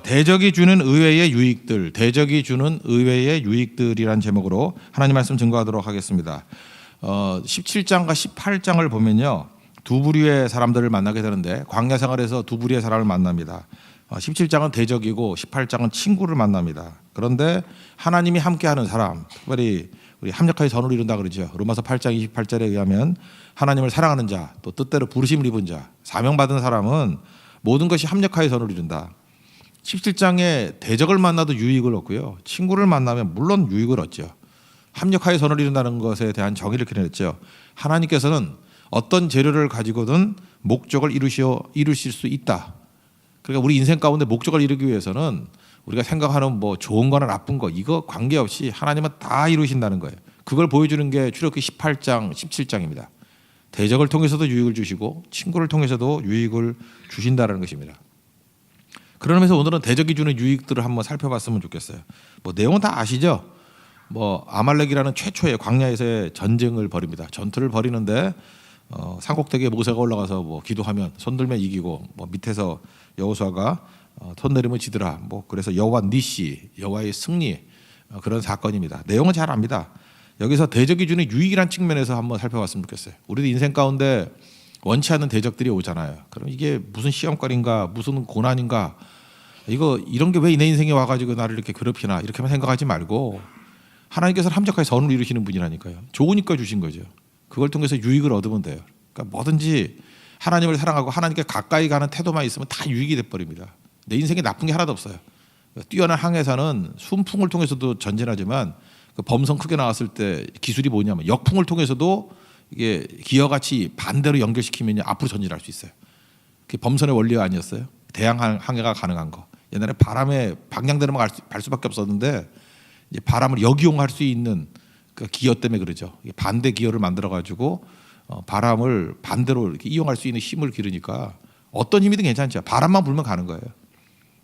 대적이 주는 의외의 유익들, 대적이 주는 의외의 유익들이란 제목으로 하나님 말씀 증거하도록 하겠습니다. 17장과 18장을 보면요, 두 부류의 사람들을 만나게 되는데 광야 생활에서 두 부류의 사람을 만납니다. 17장은 대적이고 18장은 친구를 만납니다. 그런데 하나님이 함께하는 사람, 특별히 우리 합력하여 선을 이룬다 그러죠. 로마서 8장 28절에 의하면 하나님을 사랑하는 자, 또 뜻대로 부르심을 입은 자, 사명받은 사람은 모든 것이 합력하여 선을 이룬다. 17장에 대적을 만나도 유익을 얻고요, 친구를 만나면 물론 유익을 얻죠. 합력하여 선을 이룬다는 것에 대한 정의를 기록했죠. 하나님께서는 어떤 재료를 가지고든 목적을 이루실 수 있다. 그러니까 우리 인생 가운데 목적을 이루기 위해서는 우리가 생각하는 뭐 좋은 거나 나쁜 거 이거 관계없이 하나님은 다 이루신다는 거예요. 그걸 보여주는 게 출애굽기 18장, 17장입니다. 대적을 통해서도 유익을 주시고 친구를 통해서도 유익을 주신다는 것입니다. 그런 의미에서 오늘은 대적이 주는 유익들을 한번 살펴봤으면 좋겠어요. 뭐 내용은 다 아시죠? 뭐 아말렉이라는 최초의 광야에서의 전쟁을 벌입니다. 전투를 벌이는데 산꼭대기에 모세가 올라가서 뭐 기도하면 손들면 이기고, 뭐 밑에서 여호수아가 손 내리면 지더라. 뭐 그래서 여호와 니시, 여호와의 승리, 그런 사건입니다. 내용은 잘 압니다. 여기서 대적이 주는 유익이란 측면에서 한번 살펴봤으면 좋겠어요. 우리도 인생 가운데 원치 않는 대적들이 오잖아요. 그럼 이게 무슨 시험거리인가, 무슨 고난인가, 이런 게 왜 내 인생에 와가지고 나를 이렇게 괴롭히나, 이렇게만 생각하지 말고 하나님께서는 합력하여 선을 이루시는 분이라니까요. 좋으니까 주신 거죠. 그걸 통해서 유익을 얻으면 돼요. 그러니까 뭐든지 하나님을 사랑하고 하나님께 가까이 가는 태도만 있으면 다 유익이 돼버립니다. 내 인생에 나쁜 게 하나도 없어요. 뛰어난 항해사는 순풍을 통해서도 전진하지만 그 범선 크게 나왔을 때 기술이 뭐냐면 역풍을 통해서도 이게 기어같이 반대로 연결시키면 앞으로 전진할 수 있어요. 그게 범선의 원리가 아니었어요? 대양 항해가 가능한 거. 옛날에 바람에 방향대로만 갈 수밖에 없었는데 이제 바람을 역이용할 수 있는 그 기어 때문에 그러죠. 반대 기어를 만들어 가지고 바람을 반대로 이렇게 이용할 수 있는 힘을 기르니까 어떤 힘이든 괜찮죠. 바람만 불면 가는 거예요.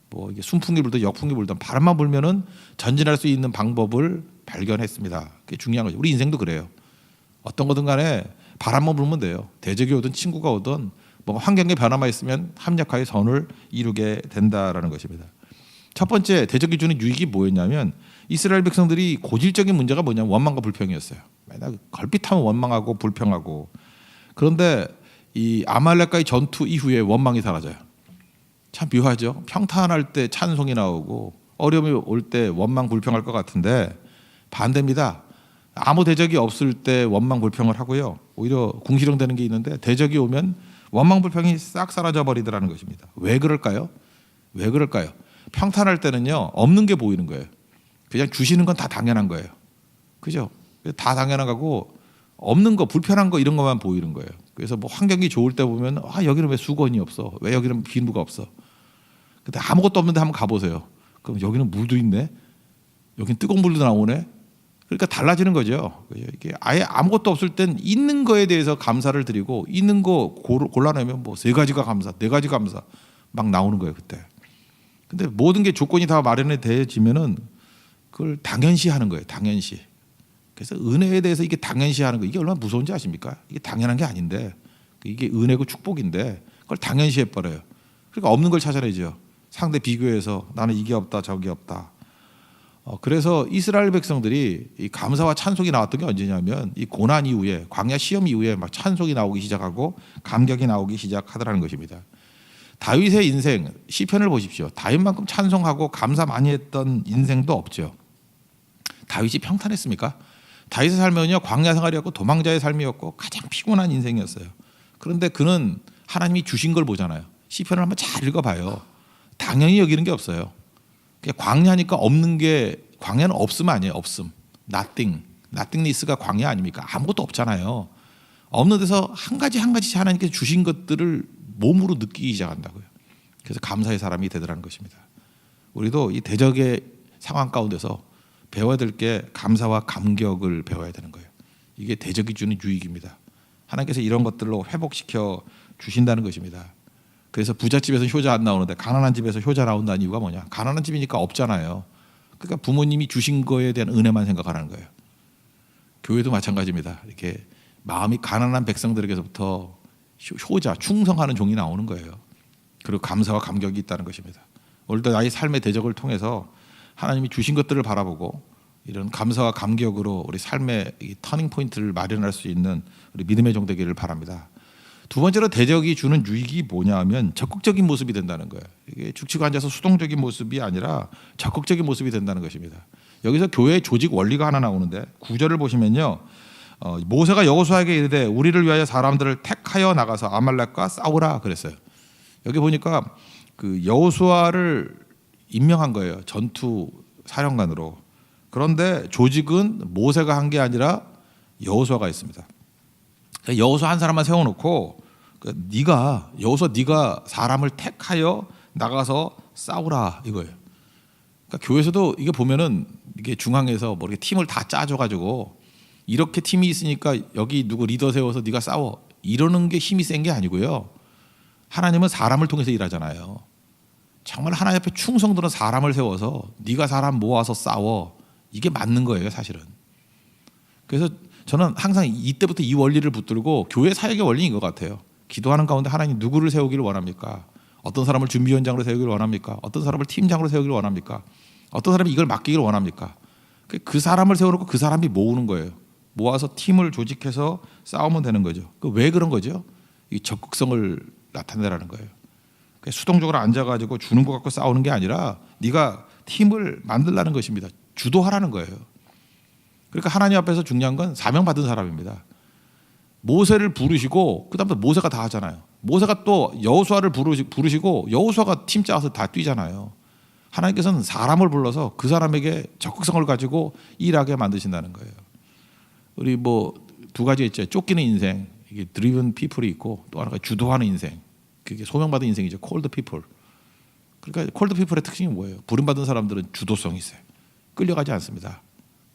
뭐 이게 순풍이 불든 역풍이 불든 바람만 불면은 전진할 수 있는 방법을 발견했습니다. 그게 중요한 거죠. 우리 인생도 그래요. 어떤 거든 간에 바람만 불면 돼요. 대적이 오든 친구가 오든 뭐 환경의 변화만 있으면 합력하여 선을 이루게 된다라는 것입니다. 첫 번째 대적이 주는 유익이 뭐였냐면 이스라엘 백성들이 고질적인 문제가 뭐냐면 원망과 불평이었어요. 맨날 걸핏하면 원망하고 불평하고. 그런데 이 아말렉과의 전투 이후에 원망이 사라져요. 참 묘하죠. 평탄할 때 찬송이 나오고 어려움이 올 때 원망 불평할 것 같은데 반대입니다. 아무 대적이 없을 때 원망 불평을 하고요, 오히려 궁시렁대는 게 있는데 대적이 오면 원망 불평이 싹 사라져 버리더라는 것입니다. 왜 그럴까요? 왜 그럴까요? 평탄할 때는요, 없는 게 보이는 거예요. 그냥 주시는 건 다 당연한 거예요. 그죠? 다 당연한 거고 없는 거, 불편한 거 이런 것만 보이는 거예요. 그래서 뭐 환경이 좋을 때 보면 여기는 왜 수건이 없어? 왜 여기는 비누가 없어? 근데 아무것도 없는데 한번 가보세요. 그럼 여기는 물도 있네? 여기는 뜨거운 물도 나오네? 그러니까 달라지는 거죠. 이게 아예 아무것도 없을 땐 있는 거에 대해서 감사를 드리고 있는 거 골라내면 뭐 3가지가 감사, 4가지 감사 막 나오는 거예요, 그때. 근데 모든 게 조건이 다 마련이 되어지면은 그걸 당연시 하는 거예요, 당연시. 그래서 은혜에 대해서 이게 당연시 하는 거, 이게 얼마나 무서운지 아십니까? 이게 당연한 게 아닌데, 이게 은혜고 축복인데 그걸 당연시 해버려요. 그러니까 없는 걸 찾아내죠. 상대 비교해서 나는 이게 없다 저게 없다. 그래서 이스라엘 백성들이 이 감사와 찬송이 나왔던 게 언제냐면 이 고난 이후에, 광야 시험 이후에 막 찬송이 나오기 시작하고 감격이 나오기 시작하더라는 것입니다. 다윗의 인생, 시편을 보십시오. 다윗만큼 찬송하고 감사 많이 했던 인생도 없죠. 다윗이 평탄했습니까? 다윗의 삶은요, 광야 생활이었고 도망자의 삶이었고 가장 피곤한 인생이었어요. 그런데 그는 하나님이 주신 걸 보잖아요. 시편을 한번 잘 읽어봐요. 당연히 여기는 게 없어요. 광야니까 없는 게, 광야는 없음 아니에요. 없음. nothingness가 광야 아닙니까? 아무것도 없잖아요. 없는 데서 한 가지 하나님께서 주신 것들을 몸으로 느끼기 시작한다고요. 그래서 감사의 사람이 되더라는 것입니다. 우리도 이 대적의 상황 가운데서 배워야 될 게 감사와 감격을 배워야 되는 거예요. 이게 대적이 주는 유익입니다. 하나님께서 이런 것들로 회복시켜 주신다는 것입니다. 그래서 부잣집에서 효자 안 나오는데 가난한 집에서 효자 나온다는 이유가 뭐냐? 가난한 집이니까 없잖아요. 그러니까 부모님이 주신 거에 대한 은혜만 생각하는 거예요. 교회도 마찬가지입니다. 이렇게 마음이 가난한 백성들에게서부터 효자, 충성하는 종이 나오는 거예요. 그리고 감사와 감격이 있다는 것입니다. 오늘도 나의 삶의 대적을 통해서 하나님이 주신 것들을 바라보고 이런 감사와 감격으로 우리 삶의 이 터닝 포인트를 마련할 수 있는 우리 믿음의 종 되기를 바랍니다. 두 번째로 대적이 주는 유익이 뭐냐 하면 적극적인 모습이 된다는 거예요. 이게 죽치고 앉아서 수동적인 모습이 아니라 적극적인 모습이 된다는 것입니다. 여기서 교회의 조직 원리가 하나 나오는데 9절을 보시면요. 모세가 여호수아에게 이르되 우리를 위하여 사람들을 택하여 나가서 아말렉과 싸우라 그랬어요. 여기 보니까 그 여호수아를 임명한 거예요. 전투 사령관으로. 그런데 조직은 모세가 한 게 아니라 여호수아가 있습니다. 여호수아 한 사람만 세워놓고 네가 사람을 택하여 나가서 싸우라 이거예요. 그러니까 교회에서도 이게 보면은 이게 중앙에서 뭐 이렇게 팀을 다 짜줘가지고 이렇게 팀이 있으니까 여기 누구 리더 세워서 네가 싸워 이러는 게 힘이 센 게 아니고요. 하나님은 사람을 통해서 일하잖아요. 정말 하나님 앞에 충성들은 사람을 세워서 네가 사람 모아서 싸워 이게 맞는 거예요 사실은. 그래서 저는 항상 이때부터 이 원리를 붙들고 교회 사역의 원리인 것 같아요. 기도하는 가운데 하나님 누구를 세우기를 원합니까? 어떤 사람을 준비위원장으로 세우기를 원합니까? 어떤 사람을 팀장으로 세우기를 원합니까? 어떤 사람이 이걸 맡기기를 원합니까? 그 사람을 세워놓고 그 사람이 모으는 거예요. 모아서 팀을 조직해서 싸우면 되는 거죠. 왜 그런 거죠? 이 적극성을 나타내라는 거예요. 수동적으로 앉아가지고 주는 것 갖고 싸우는 게 아니라 네가 팀을 만들라는 것입니다. 주도하라는 거예요. 그러니까 하나님 앞에서 중요한 건 사명 받은 사람입니다. 모세를 부르시고 그다음부터 모세가 다 하잖아요. 모세가 또 여호수아를 부르시고 여호수아가 팀 짜서 다 뛰잖아요. 하나님께서는 사람을 불러서 그 사람에게 적극성을 가지고 일하게 만드신다는 거예요. 우리 뭐 두 가지 있죠. 쫓기는 인생, 이게 driven people이 있고 또 하나가 주도하는 인생. 그게 소명받은 인생이죠. called people. 그러니까 called people의 특징이 뭐예요? 부름받은 사람들은 주도성이 있어요. 끌려가지 않습니다.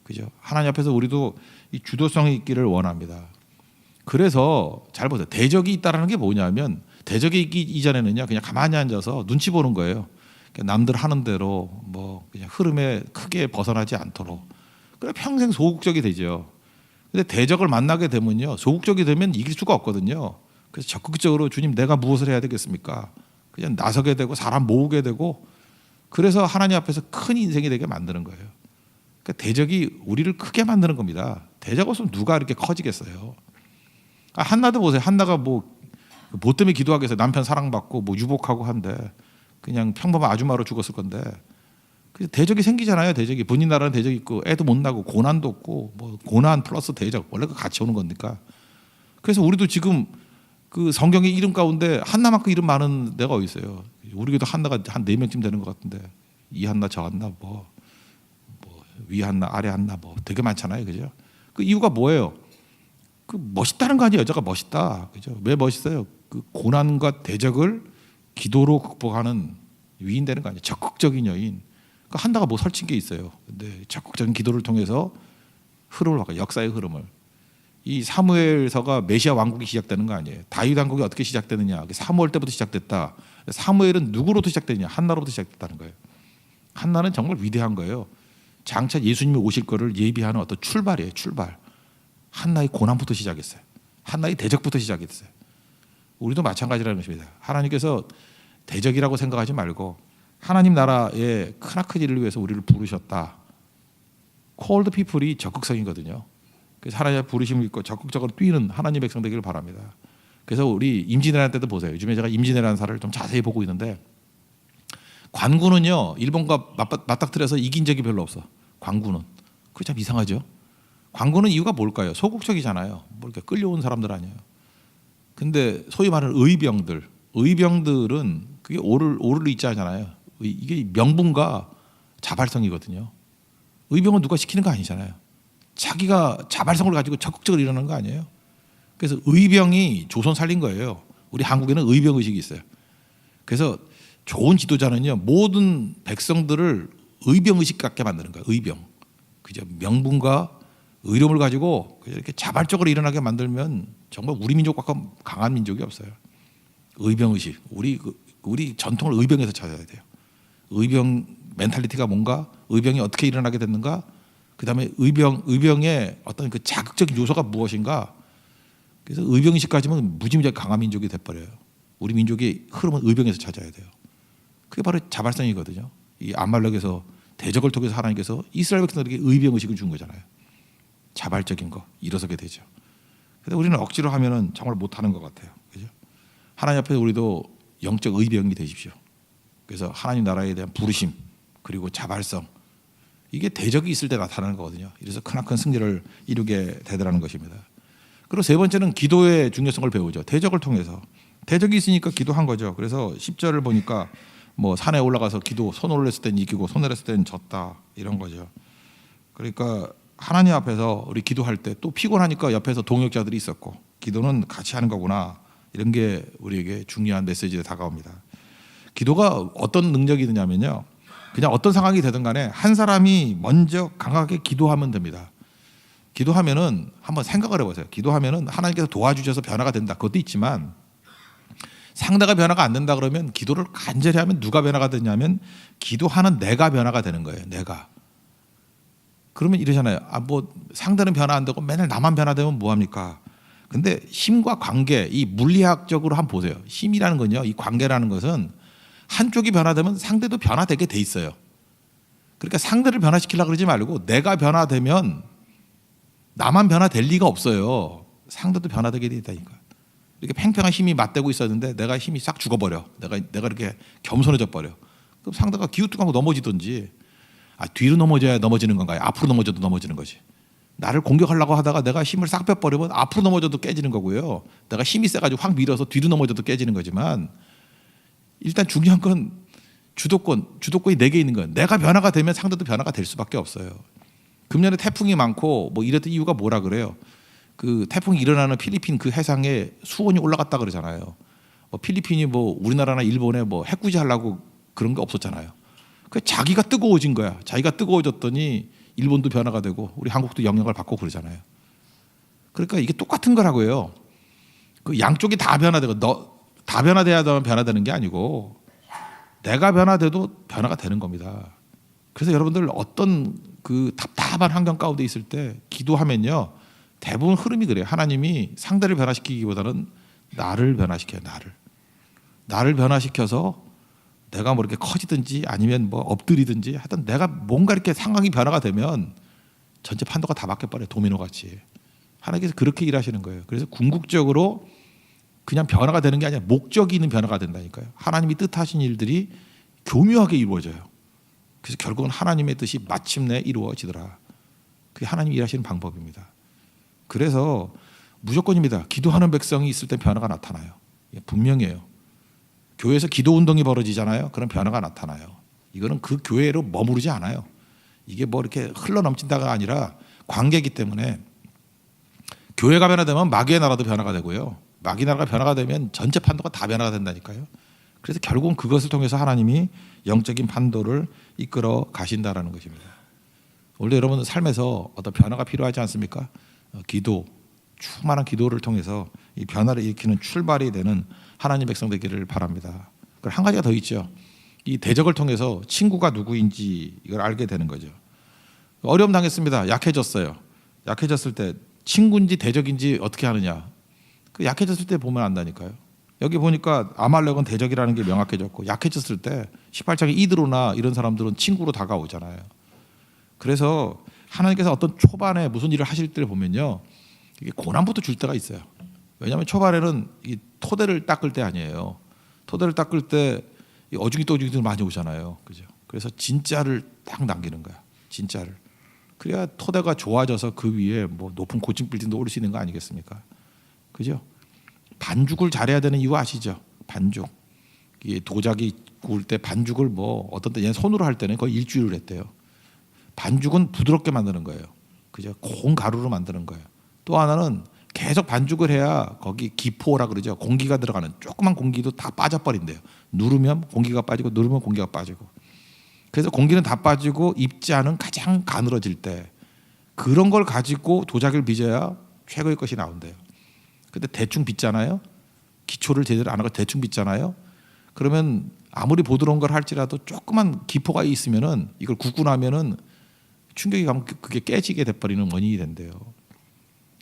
그죠? 하나님 앞에서 우리도 이 주도성이 있기를 원합니다. 그래서 잘 보세요. 대적이 있다라는 게 뭐냐면 대적이 있기 이전에는요 그냥 가만히 앉아서 눈치 보는 거예요. 남들 하는 대로 뭐 그냥 흐름에 크게 벗어나지 않도록. 그래 평생 소극적이 되죠. 근데 대적을 만나게 되면요 소극적이 되면 이길 수가 없거든요. 그래서 적극적으로 주님 내가 무엇을 해야 되겠습니까? 그냥 나서게 되고 사람 모으게 되고 그래서 하나님 앞에서 큰 인생이 되게 만드는 거예요. 그러니까 대적이 우리를 크게 만드는 겁니다. 대적 없으면 누가 이렇게 커지겠어요? 한나도 보세요. 한나가 뭐 때문에 기도하겠어요. 남편 사랑받고 뭐 유복하고 한데 그냥 평범한 아주마로 죽었을 건데 대적이 생기잖아요. 대적이 본인 나라는 대적이 있고 애도 못 나고 고난도 없고 뭐 고난 플러스 대적 원래 그 같이 오는 거니까. 그래서 우리도 지금 그 성경의 이름 가운데 한나만큼 이름 많은 데가 어디 있어요? 우리 교도 한나가 한 4명쯤 되는 것 같은데 이 한나 저 한나 뭐 위 한나 아래 한나 뭐 되게 많잖아요. 그죠? 그 이유가 뭐예요? 그 멋있다는 거 아니에요. 여자가 멋있다. 그죠? 왜 멋있어요? 그 고난과 대적을 기도로 극복하는 위인 되는 거 아니에요. 적극적인 여인. 그러니까 한나가 뭐 설친 게 있어요. 근데 적극적인 기도를 통해서 흐름을 바꿔 역사의 흐름을. 이 사무엘서가 메시아 왕국이 시작되는 거 아니에요. 다윗 왕국이 어떻게 시작되느냐. 사무엘 때부터 시작됐다. 사무엘은 누구로부터 시작되느냐. 한나로부터 시작됐다는 거예요. 한나는 정말 위대한 거예요. 장차 예수님이 오실 거를 예비하는 어떤 출발이에요. 출발. 한나의 고난부터 시작했어요. 한나의 대적부터 시작했어요. 우리도 마찬가지라는 것입니다. 하나님께서 대적이라고 생각하지 말고 하나님 나라의 크나큰 일을 위해서 우리를 부르셨다. called people이 적극성이거든요. 그래서 하나님의 부르심을 입고 적극적으로 뛰는 하나님 백성 되기를 바랍니다. 그래서 우리 임진왜란 때도 보세요. 요즘에 제가 임진왜란 사를 좀 자세히 보고 있는데 관군은요 일본과 맞닥뜨려서 이긴 적이 별로 없어. 관군은 그게 참 이상하죠. 관군은 이유가 뭘까요? 소극적이잖아요. 뭐 이렇게 끌려온 사람들 아니에요. 근데 소위 말하는 의병들은 그게 오를 있잖아요. 이게 명분과 자발성이거든요. 의병은 누가 시키는 거 아니잖아요. 자기가 자발성을 가지고 적극적으로 일어나는 거 아니에요. 그래서 의병이 조선 살린 거예요. 우리 한국에는 의병 의식이 있어요. 그래서 좋은 지도자는요 모든 백성들을 의병 의식 갖게 만드는 거예요. 의병. 그죠? 명분과 의료를 가지고 이렇게 자발적으로 일어나게 만들면 정말 우리 민족과 강한 민족이 없어요. 의병 의식. 우리 전통을 의병에서 찾아야 돼요. 의병 멘탈리티가 뭔가, 의병이 어떻게 일어나게 됐는가, 그다음에 의병의 어떤 그 자극적인 요소가 무엇인가. 그래서 의병 의식까지는 무지무지하게 강한 민족이 돼버려요. 우리 민족의 흐름은 의병에서 찾아야 돼요. 그게 바로 자발성이거든요. 이 아말렉에서 대적을 통해서 하나님께서 이스라엘 백성들에게 의병 의식을 준 거잖아요. 자발적인 거 일어서게 되죠. 근데 우리는 억지로 하면은 정말 못하는 것 같아요. 그죠? 하나님 앞에 우리도 영적 의병이 되십시오. 그래서 하나님 나라에 대한 부르심 그리고 자발성 이게 대적이 있을 때 나타나는 거거든요. 이래서 크나큰 승리를 이루게 되더라는 것입니다. 그리고 세 번째는 기도의 중요성을 배우죠. 대적을 통해서 대적이 있으니까 기도한 거죠. 그래서 10절을 보니까 뭐 산에 올라가서 기도 손 올렸을 땐 이기고 손 내렸을 땐 졌다 이런 거죠. 그러니까 하나님 앞에서 우리 기도할 때 또 피곤하니까 옆에서 동역자들이 있었고 기도는 같이 하는 거구나 이런 게 우리에게 중요한 메시지로 다가옵니다. 기도가 어떤 능력이 있느냐면요. 그냥 어떤 상황이 되든 간에 한 사람이 먼저 강하게 기도하면 됩니다. 기도하면은 한번 생각을 해보세요. 기도하면은 하나님께서 도와주셔서 변화가 된다. 그것도 있지만 상대가 변화가 안 된다 그러면 기도를 간절히 하면 누가 변화가 되냐면 기도하는 내가 변화가 되는 거예요. 내가. 그러면 이러잖아요. 뭐 상대는 변화 안 되고 맨날 나만 변화되면 뭐 합니까? 근데 힘과 관계, 이 물리학적으로 한번 보세요. 힘이라는 건요. 이 관계라는 것은 한쪽이 변화되면 상대도 변화되게 돼 있어요. 그러니까 상대를 변화시키려고 그러지 말고 내가 변화되면 나만 변화될 리가 없어요. 상대도 변화되게 돼 있다니까. 이렇게 팽팽한 힘이 맞대고 있었는데 내가 힘이 싹 죽어버려. 내가 이렇게 겸손해져 버려. 그럼 상대가 기우뚱하고 넘어지든지 뒤로 넘어져야 넘어지는 건가요? 앞으로 넘어져도 넘어지는 거지. 나를 공격하려고 하다가 내가 힘을 싹 빼버리면 앞으로 넘어져도 깨지는 거고요. 내가 힘이 세가지고 확 밀어서 뒤로 넘어져도 깨지는 거지만 일단 중요한 건 주도권이 내게 있는 거예요. 내가 변화가 되면 상대도 변화가 될 수밖에 없어요. 금년에 태풍이 많고 뭐 이랬던 이유가 뭐라 그래요? 그 태풍이 일어나는 필리핀 그 해상에 수온이 올라갔다 그러잖아요. 필리핀이 뭐 우리나라나 일본에 뭐 핵구지 하려고 그런 게 없었잖아요. 그 자기가 뜨거워진 거야. 자기가 뜨거워졌더니 일본도 변화가 되고 우리 한국도 영향을 받고 그러잖아요. 그러니까 이게 똑같은 거라고요. 그 양쪽이 다 변화되고 다 변화돼야만 변화되는 게 아니고 내가 변화돼도 변화가 되는 겁니다. 그래서 여러분들 어떤 그 답답한 환경 가운데 있을 때 기도하면요. 대부분 흐름이 그래요. 하나님이 상대를 변화시키기보다는 나를 변화시켜요. 나를 변화시켜서 내가 뭐 이렇게 커지든지 아니면 뭐 엎드리든지 하여튼 내가 뭔가 이렇게 상황이 변화가 되면 전체 판도가 다 바뀌어버려요. 도미노 같이. 하나님께서 그렇게 일하시는 거예요. 그래서 궁극적으로 그냥 변화가 되는 게 아니라 목적이 있는 변화가 된다니까요. 하나님이 뜻하신 일들이 교묘하게 이루어져요. 그래서 결국은 하나님의 뜻이 마침내 이루어지더라. 그게 하나님이 일하시는 방법입니다. 그래서 무조건입니다. 기도하는 백성이 있을 때 변화가 나타나요. 분명해요. 교회에서 기도 운동이 벌어지잖아요. 그런 변화가 나타나요. 이거는 그 교회로 머무르지 않아요. 이게 뭐 이렇게 흘러넘친다가 아니라 관계이기 때문에 교회가 변화되면 마귀의 나라도 변화가 되고요. 마귀 나라가 변화가 되면 전체 판도가 다 변화가 된다니까요. 그래서 결국은 그것을 통해서 하나님이 영적인 판도를 이끌어 가신다라는 것입니다. 원래 여러분 삶에서 어떤 변화가 필요하지 않습니까? 기도, 충만한 기도를 통해서 이 변화를 일으키는 출발이 되는 하나님 백성 되기를 바랍니다. 한 가지가 더 있죠. 이 대적을 통해서 친구가 누구인지 이걸 알게 되는 거죠. 어려움 당했습니다. 약해졌어요. 약해졌을 때 친구인지 대적인지 어떻게 하느냐. 그 약해졌을 때 보면 안다니까요. 여기 보니까 아말렉은 대적이라는 게 명확해졌고 약해졌을 때 18장에 이드로나 이런 사람들은 친구로 다가오잖아요. 그래서 하나님께서 어떤 초반에 무슨 일을 하실 때를 보면요. 이게 고난부터 줄 때가 있어요. 왜냐하면 초반에는 이 토대를 닦을 때 아니에요. 토대를 닦을 때 어중이 떠중이들 많이 오잖아요. 그죠? 그래서 진짜를 딱 남기는 거야. 진짜를. 그래야 토대가 좋아져서 그 위에 뭐 높은 고층 빌딩도 올릴 수 있는 거 아니겠습니까? 그죠? 반죽을 잘해야 되는 이유 아시죠? 반죽. 이 도자기 구울 때 반죽을 뭐 어떤 때 얘는 손으로 할 때는 거의 일주일을 했대요. 반죽은 부드럽게 만드는 거예요. 그죠? 콩 가루로 만드는 거예요. 또 하나는 계속 반죽을 해야 거기 기포라 그러죠. 공기가 들어가는 조그만 공기도 다 빠져버린대요. 누르면 공기가 빠지고 누르면 공기가 빠지고. 그래서 공기는 다 빠지고 입자는 가장 가늘어질 때 그런 걸 가지고 도자기를 빚어야 최고의 것이 나온대요. 근데 대충 빚잖아요. 기초를 제대로 안 하고 대충 빚잖아요. 그러면 아무리 부드러운 걸 할지라도 조그만 기포가 있으면은 이걸 굽고 나면은 충격이 가면 그게 깨지게 돼버리는 원인이 된대요.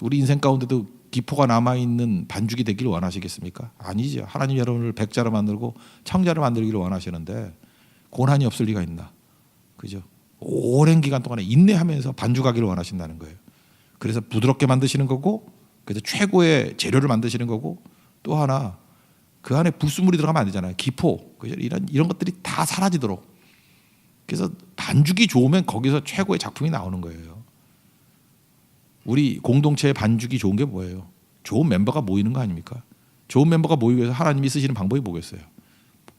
우리 인생 가운데도 기포가 남아있는 반죽이 되기를 원하시겠습니까? 아니죠. 하나님 여러분을 백자로 만들고 청자로 만들기를 원하시는데 고난이 없을 리가 있나? 그죠? 오랜 기간 동안에 인내하면서 반죽하기를 원하신다는 거예요. 그래서 부드럽게 만드시는 거고, 그래서 최고의 재료를 만드시는 거고, 또 하나 그 안에 불순물이 들어가면 안 되잖아요. 기포, 그죠? 이런 것들이 다 사라지도록. 그래서 반죽이 좋으면 거기서 최고의 작품이 나오는 거예요. 우리 공동체의 반죽이 좋은 게 뭐예요? 좋은 멤버가 모이는 거 아닙니까? 좋은 멤버가 모이기 위해서 하나님이 쓰시는 방법이 뭐겠어요?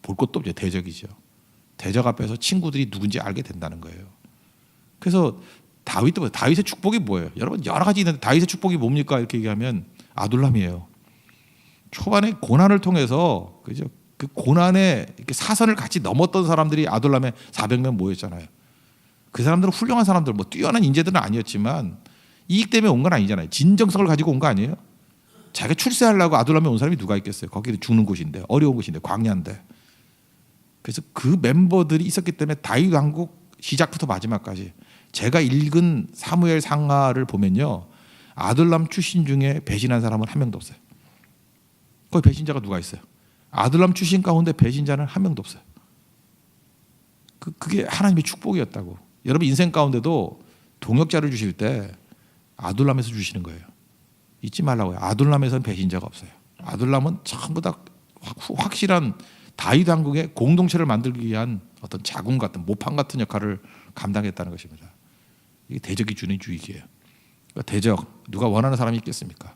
볼 것도 없죠. 대적이죠. 대적 앞에서 친구들이 누군지 알게 된다는 거예요. 그래서 다윗의 축복이 뭐예요? 여러분 여러 가지 있는데 다윗의 축복이 뭡니까? 이렇게 얘기하면 아둘람이에요. 초반에 고난을 통해서 그죠? 그 고난의 사선을 같이 넘었던 사람들이 아둘람에 400명 모였잖아요. 그 사람들은 훌륭한 사람들, 뭐 뛰어난 인재들은 아니었지만 이익 때문에 온 건 아니잖아요. 진정성을 가지고 온 거 아니에요? 자기가 출세하려고 아둘람에 온 사람이 누가 있겠어요? 거기도 죽는 곳인데, 어려운 곳인데, 광야인데. 그래서 그 멤버들이 있었기 때문에 다윗 왕국 시작부터 마지막까지 제가 읽은 사무엘 상하를 보면요, 아둘람 출신 중에 배신한 사람은 한 명도 없어요. 거기 배신자가 누가 있어요? 아둘람 출신 가운데 배신자는 한 명도 없어요. 그게 하나님의 축복이었다고. 여러분 인생 가운데도 동역자를 주실 때 아둘람에서 주시는 거예요. 잊지 말라고요. 아둘람에서는 배신자가 없어요. 아둘람은 전부 다 확실한 다윗 왕국의 공동체를 만들기 위한 어떤 자궁 같은 모판 같은 역할을 감당했다는 것입니다. 이게 대적이 주는 유익이에요. 그러니까 대적, 누가 원하는 사람이 있겠습니까?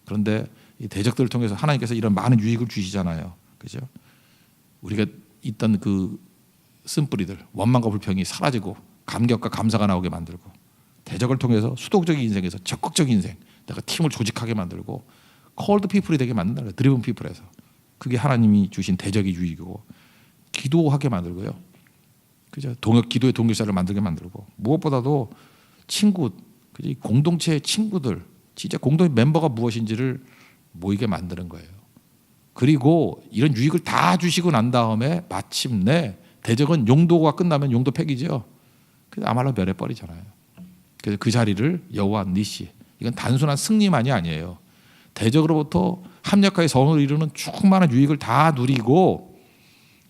그런데 이 대적들을 통해서 하나님께서 이런 많은 유익을 주시잖아요. 그죠? 우리가 있던 그 쓴뿌리들, 원망과 불평이 사라지고 감격과 감사가 나오게 만들고, 대적을 통해서 수동적인 인생에서 적극적인 인생, 내가 팀을 조직하게 만들고 콜드 피플이 되게 만든다는 거예요. 드리븐 피플에서. 그게 하나님이 주신 대적의 유익이고, 기도하게 만들고요. 그죠? 기도의 동역자를 만들게 만들고, 무엇보다도 친구, 그죠? 공동체의 친구들, 진짜 공동체 멤버가 무엇인지를 모이게 만드는 거예요. 그리고 이런 유익을 다 주시고 난 다음에 마침내 대적은 용도가 끝나면 용도 폐기죠. 그래서 아말로 멸해버리잖아요. 그래서 그 자리를 여호와 니시, 이건 단순한 승리만이 아니에요. 대적으로부터 합력하여 성을 이루는 충만한 유익을 다 누리고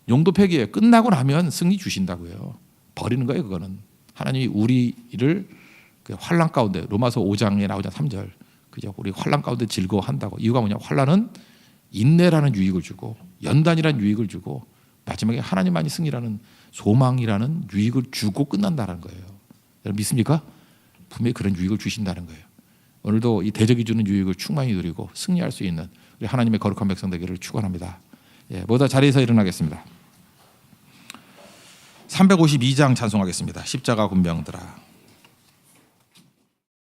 용도 폐기예요. 끝나고 나면 승리 주신다고요. 버리는 거예요. 그거는 하나님이 우리를 그 환난 가운데, 로마서 5장에 나오자 3절, 그죠? 우리 환난 가운데 즐거워한다고. 이유가 뭐냐? 환난은 인내라는 유익을 주고 연단이라는 유익을 주고 마지막에 하나님만이 승리라는 소망이라는 유익을 주고 끝난다는 거예요. 여러분 믿습니까? 분명히 그런 유익을 주신다는 거예요. 오늘도 이 대적이 주는 유익을 충만히 누리고 승리할 수 있는 우리 하나님의 거룩한 백성 되기를 축원합니다. 모두 자리에서 일어나겠습니다. 352장 찬송하겠습니다. 십자가 군병들아.